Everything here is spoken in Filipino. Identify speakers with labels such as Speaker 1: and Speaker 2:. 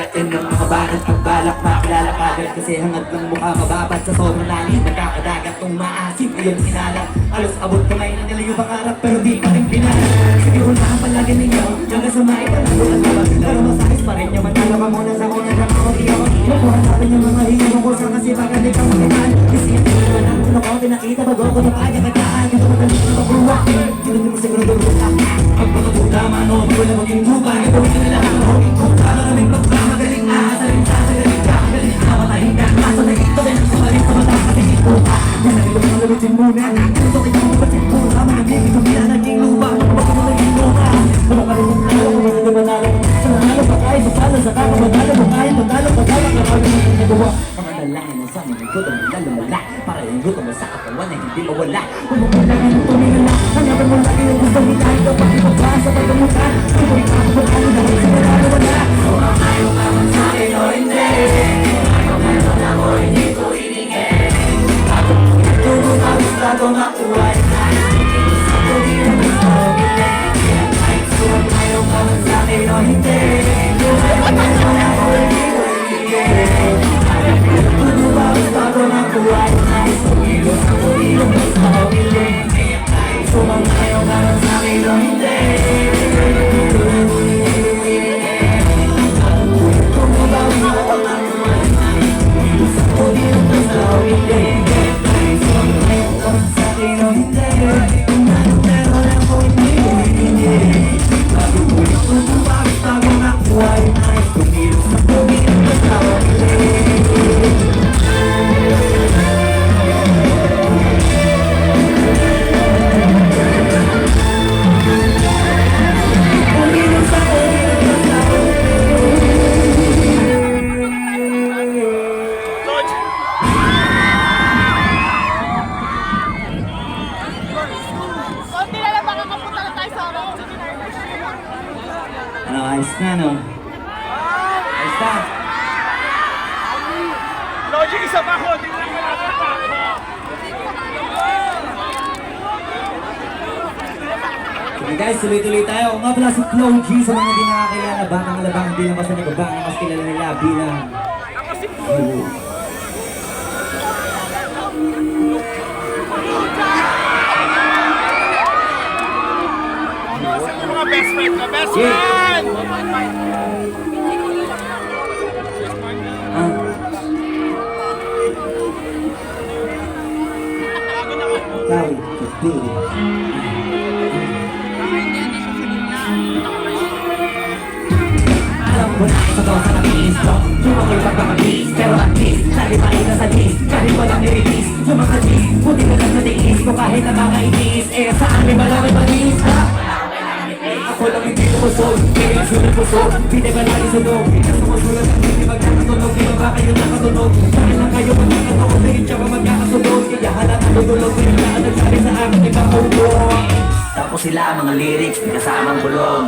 Speaker 1: natin ng mga banat at balak makilala kagad. Kasi hangad lang mukha mababad sa sobrang lalim. Nagkakadagat tong maasim ngayon kinalat. Halos abot kamay na nila yung pangarap pero di pa rin pinalat. Sige unahan palagi ninyo hanggang sa maitanong at naman. Pero masakit pa rin yung matalo ka muna sa una ng ako iyon. Nakuha natin yung mga hinong kursa kasi baka di ka makiman. Kasi yung tingin na lang ko pinakita bago ko na kanya-kanyaan. Ito madalit na magbuwa. Hindi mo siguro doon pagpapatuta mano, wala maging buka. Ito ito nila ang honging kung paano kaming magpapagaling na. Saling sa galing ka, galing na matahin ka. Asa na ito din, sumaling sa mata sa tingin ko. Yan ang ito mga labitin muna. Ito kita mo batin mo, tama na bigay kami na naging lupa. Baka mo naging lupa. Ano ka rin yung nalo, kung ano di manalo. Sa nalo pa kahit bukala, sa kakamadalo mo kahit matalo, pagkala ka kami ng nagawa. Ang dalangin mo sa mga gutom na lumala. Para yung gutom mo sa katawan na hindi mawala. Kung magpalangin mo tumingala, hanapin mo lagi yung gusto nila. Ikaw pa ipagpasa pag umutan. Kung ikaw pa ano na rin sila na wala. Kung ang ayaw ka man sa akin o hindi. Kung meron ako hindi ko iningin. Kung gusto ko makuha na. Kung di na gusto ko bilhin. Kung ang ayaw ka man sa akin o hindi. Kung meron ako hindi ko iningin. Kung gusto ko makuha na. Kung di na gusto ko bilhin. Kung ang ayaw ka man sa akin o hindi. Ano, ayos na, no? Ayos na.
Speaker 2: Logic, isa pa ko. Tingnan ka natin pa ako.
Speaker 1: Okay guys, tuloy-tuloy tayo. Kung nga pala si Flow G sa mga hindi nakakilala, Batang Alabang bilang basta ni Babang, mas kilala nila bilang
Speaker 2: Ako si mga best friend ko. Best friend!
Speaker 1: Sorry, just do it. Alam ko na isa daw sa nabis ko. Yung ako'y pagpapabis, pero at least lagi pa rin nasa list, kahit walang nirelease. Yung mga G's, buti na lang natiis ko kahit na mga itis. Eh saan may malaki malis, ha? Ako lang hindi lumusod, kaya yung sunod puso. Hindi ba lagi sunog, hindi sumusulat ang hindi magkakatunog. Di ba ba kayo nakatunog? Dahil lang kayo magkakatunog, hindi siya pa magkakasunog. Kaya halat ang tutulog, pinaglaan nagsabi sa akin ibang ulo. Tapos sila mga lyrics, di kasamang bulong.